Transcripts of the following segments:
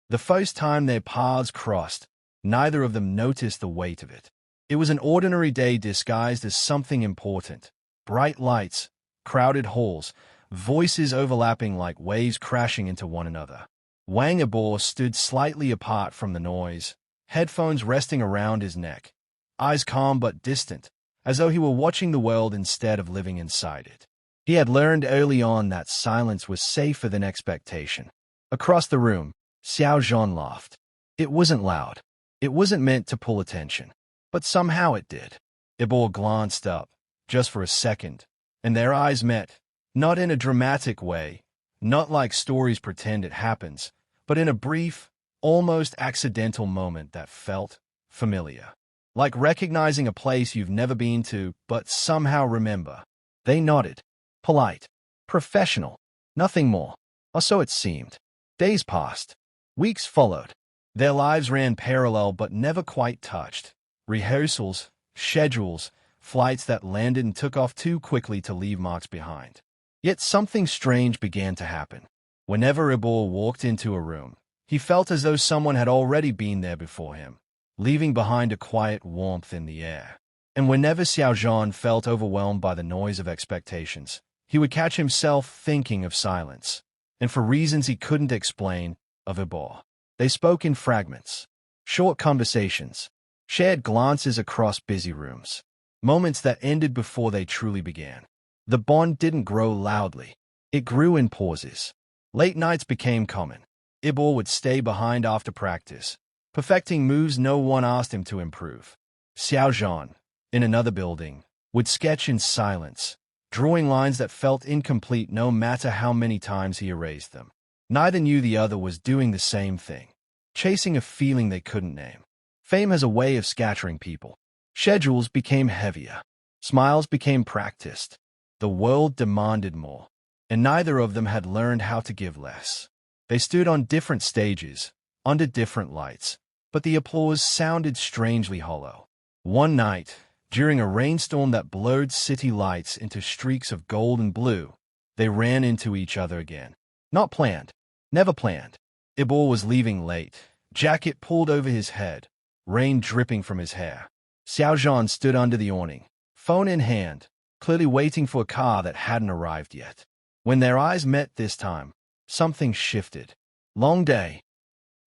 The first time their paths crossed, neither of them noticed the weight of it. It was an ordinary day disguised as something important. Bright lights, crowded halls, voices overlapping like waves crashing into one another. Wang Yibo stood slightly apart from the noise, headphones resting around his neck, eyes calm but distant, as though he were watching the world instead of living inside it. He had learned early on that silence was safer than expectation. Across the room, Xiao Zhan laughed. It wasn't loud. It wasn't meant to pull attention. But somehow it did. Yibo glanced up, just for a second, and their eyes met, not in a dramatic way, not like stories pretend it happens, but in a brief, almost accidental moment that felt familiar. Like recognizing a place you've never been to, but somehow remember. They nodded. Polite. Professional. Nothing more. Or so it seemed. Days passed. Weeks followed. Their lives ran parallel but never quite touched. Rehearsals, schedules, flights that landed and took off too quickly to leave marks behind. Yet something strange began to happen. Whenever Yibo walked into a room, he felt as though someone had already been there before him, leaving behind a quiet warmth in the air. And whenever Xiao Zhan felt overwhelmed by the noise of expectations, he would catch himself thinking of silence, and for reasons he couldn't explain, of Yibo. They spoke in fragments, short conversations, shared glances across busy rooms, moments that ended before they truly began. The bond didn't grow loudly. It grew in pauses. Late nights became common. Yibo would stay behind after practice, perfecting moves no one asked him to improve. Xiao Zhan, in another building, would sketch in silence, drawing lines that felt incomplete no matter how many times he erased them. Neither knew the other was doing the same thing, chasing a feeling they couldn't name. Fame has a way of scattering people. Schedules became heavier. Smiles became practiced. The world demanded more, and neither of them had learned how to give less. They stood on different stages, under different lights, but the applause sounded strangely hollow. One night, during a rainstorm that blurred city lights into streaks of gold and blue, they ran into each other again. Not planned. Never planned. Yibo was leaving late, jacket pulled over his head, rain dripping from his hair. Xiao Zhan stood under the awning, phone in hand, clearly waiting for a car that hadn't arrived yet. When their eyes met this time, something shifted. Long day?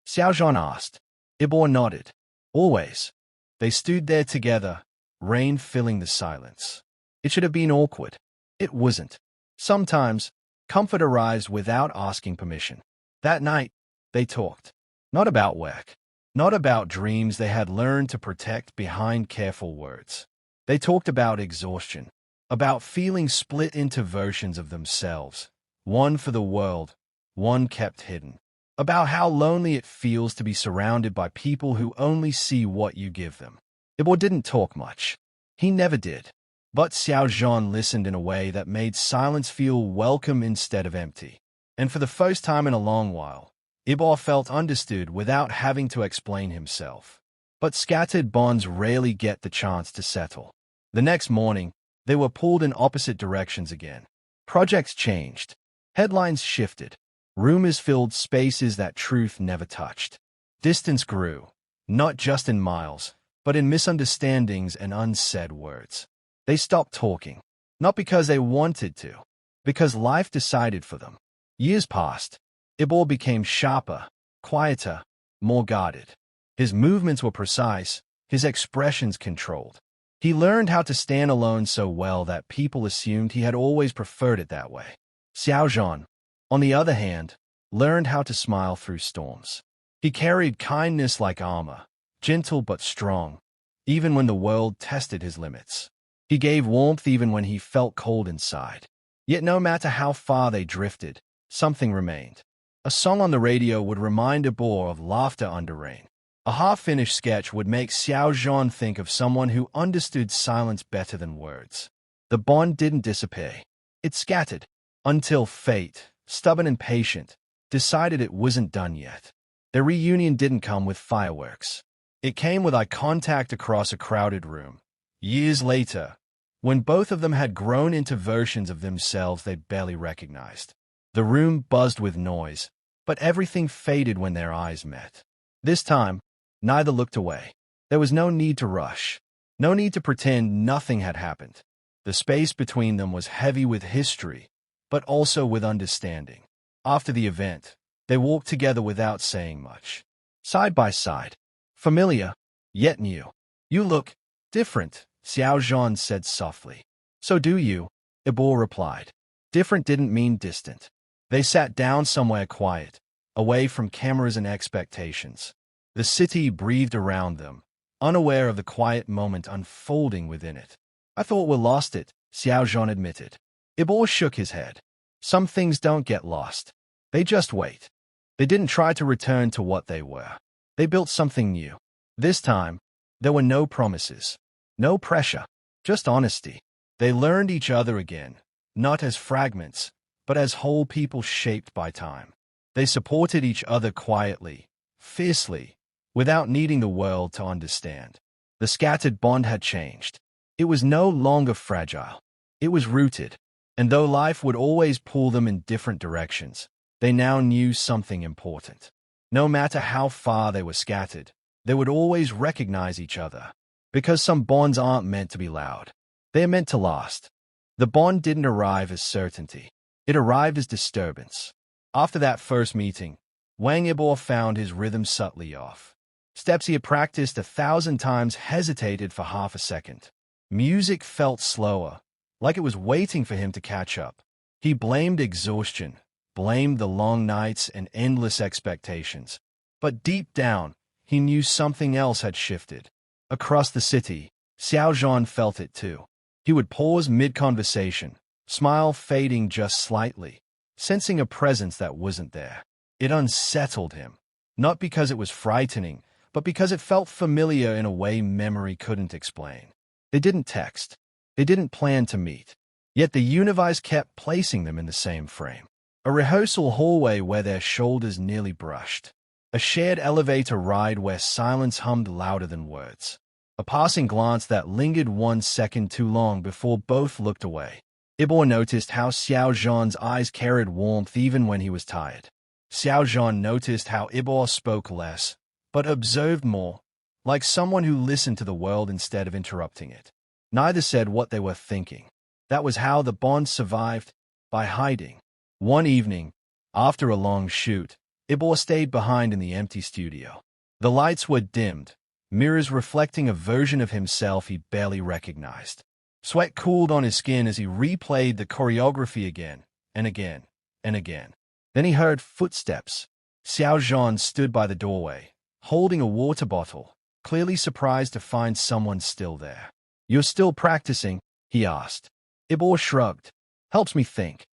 Xiao Zhan asked. Yibo nodded. Always. They stood there together, rain filling the silence. It should have been awkward. It wasn't. Sometimes, comfort arrives without asking permission. That night, they talked. Not about work. Not about dreams they had learned to protect behind careful words. They talked about exhaustion. About feeling split into versions of themselves. One for the world, one kept hidden. About how lonely it feels to be surrounded by people who only see what you give them. Yibo didn't talk much. He never did. But Xiao Zhan listened in a way that made silence feel welcome instead of empty. And for the first time in a long while, Yibo felt understood without having to explain himself. But scattered bonds rarely get the chance to settle. The next morning, they were pulled in opposite directions again. Projects changed. Headlines shifted. Rumors filled spaces that truth never touched. Distance grew, not just in miles, but in misunderstandings and unsaid words. They stopped talking, not because they wanted to, because life decided for them. Years passed. Yibo became sharper, quieter, more guarded. His movements were precise, his expressions controlled. He learned how to stand alone so well that people assumed he had always preferred it that way. Xiao Zhan, on the other hand, learned how to smile through storms. He carried kindness like armor, gentle but strong, even when the world tested his limits. He gave warmth even when he felt cold inside. Yet no matter how far they drifted, something remained. A song on the radio would remind Yibo of laughter under rain. A half-finished sketch would make Xiao Zhan think of someone who understood silence better than words. The bond didn't disappear. It scattered, until fate, stubborn and patient, decided it wasn't done yet. Their reunion didn't come with fireworks. It came with eye contact across a crowded room. Years later, when both of them had grown into versions of themselves they barely recognized. The room buzzed with noise, but everything faded when their eyes met. This time, neither looked away. There was no need to rush, no need to pretend nothing had happened. The space between them was heavy with history, but also with understanding. After the event, they walked together without saying much. Side by side, familiar, yet new. "You look different," Xiao Zhan said softly. "So do you," Yibo replied. Different didn't mean distant. They sat down somewhere quiet, away from cameras and expectations. The city breathed around them, unaware of the quiet moment unfolding within it. "I thought we lost it," Xiao Zhan admitted. Yibo shook his head. "Some things don't get lost. They just wait." They didn't try to return to what they were. They built something new. This time, there were no promises, no pressure, just honesty. They learned each other again, not as fragments, but as whole people shaped by time. They supported each other quietly, fiercely, without needing the world to understand. The scattered bond had changed. It was no longer fragile. It was rooted. And though life would always pull them in different directions, they now knew something important. No matter how far they were scattered, they would always recognize each other. Because some bonds aren't meant to be loud. They are meant to last. The bond didn't arrive as certainty. It arrived as disturbance. After that first meeting, Wang Yibo found his rhythm subtly off. Steps he had practiced 1,000 times hesitated for half a second. Music felt slower, like it was waiting for him to catch up. He blamed exhaustion, blamed the long nights and endless expectations. But deep down, he knew something else had shifted. Across the city, Xiao Zhan felt it too. He would pause mid-conversation, smile fading just slightly, sensing a presence that wasn't there. It unsettled him, not because it was frightening, but because it felt familiar in a way memory couldn't explain. They didn't text. They didn't plan to meet. Yet the universe kept placing them in the same frame. A rehearsal hallway where their shoulders nearly brushed. A shared elevator ride where silence hummed louder than words. A passing glance that lingered 1 second too long before both looked away. Yibo noticed how Xiao Zhan's eyes carried warmth even when he was tired. Xiao Zhan noticed how Yibo spoke less, but observed more, like someone who listened to the world instead of interrupting it. Neither said what they were thinking. That was how the bond survived, by hiding. One evening, after a long shoot, Yibo stayed behind in the empty studio. The lights were dimmed, mirrors reflecting a version of himself he barely recognized. Sweat cooled on his skin as he replayed the choreography again and again and again. Then he heard footsteps. Xiao Zhan stood by the doorway, holding a water bottle, clearly surprised to find someone still there. "You're still practicing?" he asked. Yibo shrugged. "Helps me think."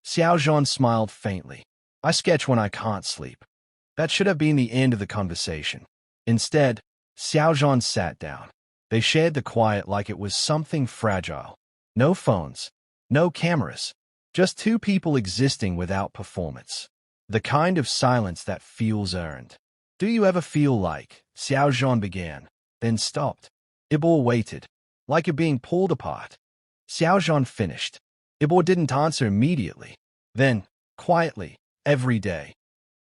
Xiao Zhan smiled faintly. "I sketch when I can't sleep." That should have been the end of the conversation. Instead, Xiao Zhan sat down. They shared the quiet like it was something fragile. No phones, no cameras, just two people existing without performance. The kind of silence that feels earned. "Do you ever feel like," Xiao Zhan began, then stopped. Yibo waited, like you're being pulled apart. Xiao Zhan finished. Yibo didn't answer immediately. Then, quietly, every day.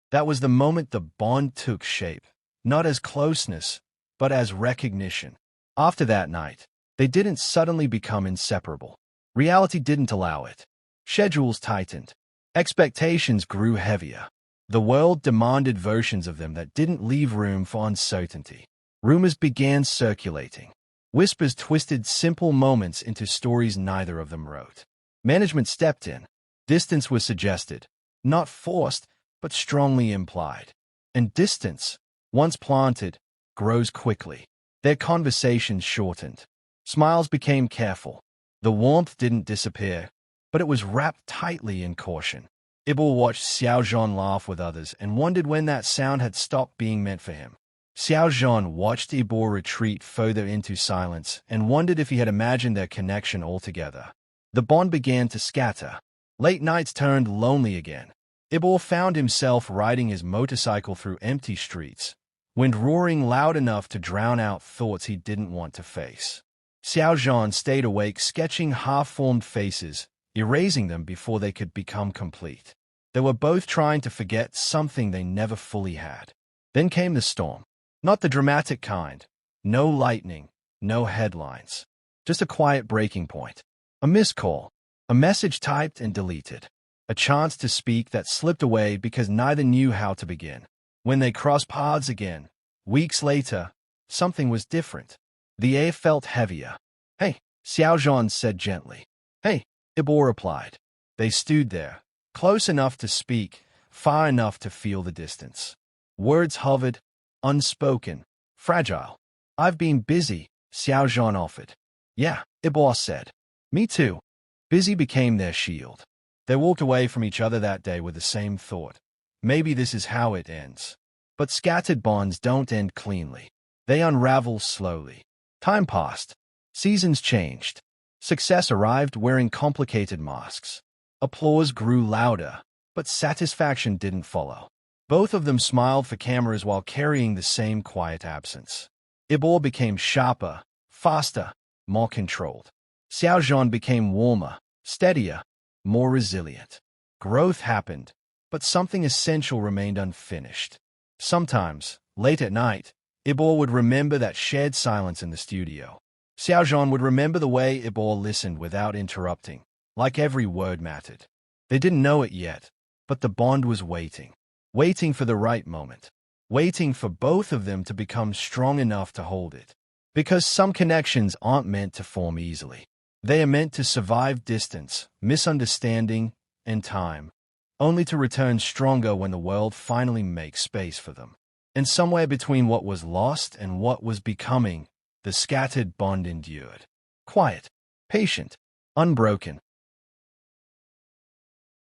That was the moment the bond took shape, not as closeness, but as recognition. After that night, they didn't suddenly become inseparable. Reality didn't allow it. Schedules tightened. Expectations grew heavier. The world demanded versions of them that didn't leave room for uncertainty. Rumors began circulating. Whispers twisted simple moments into stories neither of them wrote. Management stepped in. Distance was suggested, not forced, but strongly implied. And distance, once planted, grows quickly. Their conversations shortened. Smiles became careful. The warmth didn't disappear, but it was wrapped tightly in caution. Yibo watched Xiao Zhan laugh with others and wondered when that sound had stopped being meant for him. Xiao Zhan watched Yibo retreat further into silence and wondered if he had imagined their connection altogether. The bond began to scatter. Late nights turned lonely again. Yibo found himself riding his motorcycle through empty streets, wind roaring loud enough to drown out thoughts he didn't want to face. Xiao Zhan stayed awake sketching half-formed faces, erasing them before they could become complete. They were both trying to forget something they never fully had. Then came the storm. Not the dramatic kind. No lightning, no headlines. Just a quiet breaking point. A missed call. A message typed and deleted. A chance to speak that slipped away because neither knew how to begin. When they crossed paths again, weeks later, something was different. The air felt heavier. "Hey," Xiao Zhan said gently. "Hey," Yibo replied. They stood there, close enough to speak, far enough to feel the distance. Words hovered, unspoken, fragile. "I've been busy," Xiao Zhan offered. "Yeah," Yibo said. "Me too." Busy became their shield. They walked away from each other that day with the same thought. Maybe this is how it ends. But scattered bonds don't end cleanly. They unravel slowly. Time passed. Seasons changed. Success arrived wearing complicated masks. Applause grew louder, but satisfaction didn't follow. Both of them smiled for cameras while carrying the same quiet absence. Yibo became sharper, faster, more controlled. Xiao Zhan became warmer, steadier, more resilient. Growth happened, but something essential remained unfinished. Sometimes, late at night, Yibo would remember that shared silence in the studio. Xiao Zhan would remember the way Yibo listened without interrupting, like every word mattered. They didn't know it yet, but the bond was waiting. Waiting for the right moment. Waiting for both of them to become strong enough to hold it. Because some connections aren't meant to form easily. They are meant to survive distance, misunderstanding, and time, only to return stronger when the world finally makes space for them. And somewhere between what was lost and what was becoming, the scattered bond endured. Quiet, patient, unbroken.